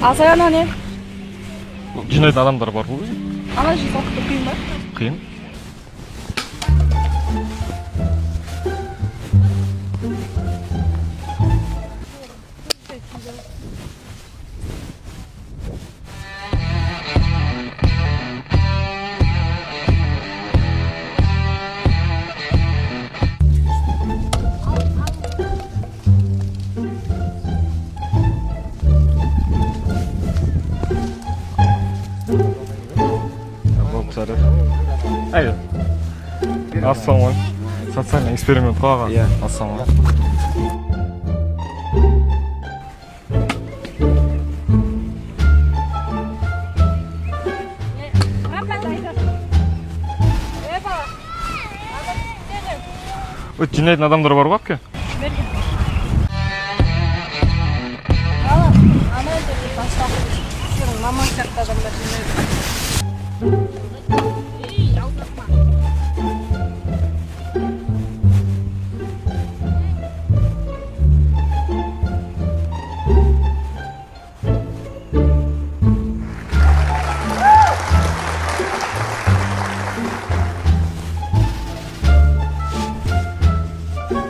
Азая не? Жинайтын адамдар бар ғой. Ана жинақтау қиын ба? Қиын. Айда. Ассалаумағалейкум. Социальный эксперимент қой аға. Иә. Ассалаумағалейкум. Өт жинайтын адамдар бар ғой әпке? Ана жерде бастапқы сенің мамаң сияқты адамдар жинайды.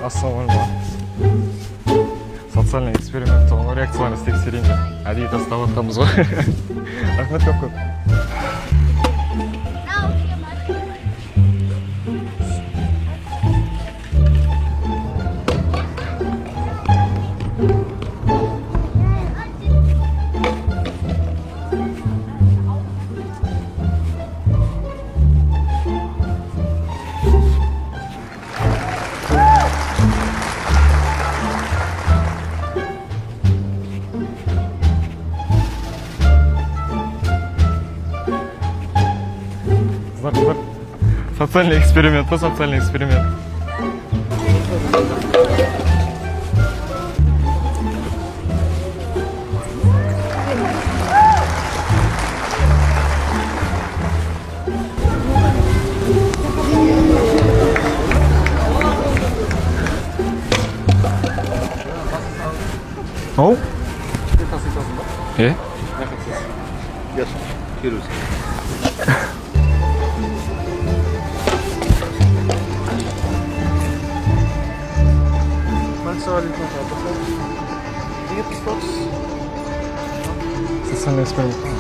Ассалаумағалейкум. Социальный эксперимент оның реакцияларын тексерейін деп. Әдейі тастап жатқанбыз ғой. Рахмет көп. Қыздар. Социальный эксперимент па, социальный эксперимент. Оу? Е? Yes, here is. Социальный эксперимент.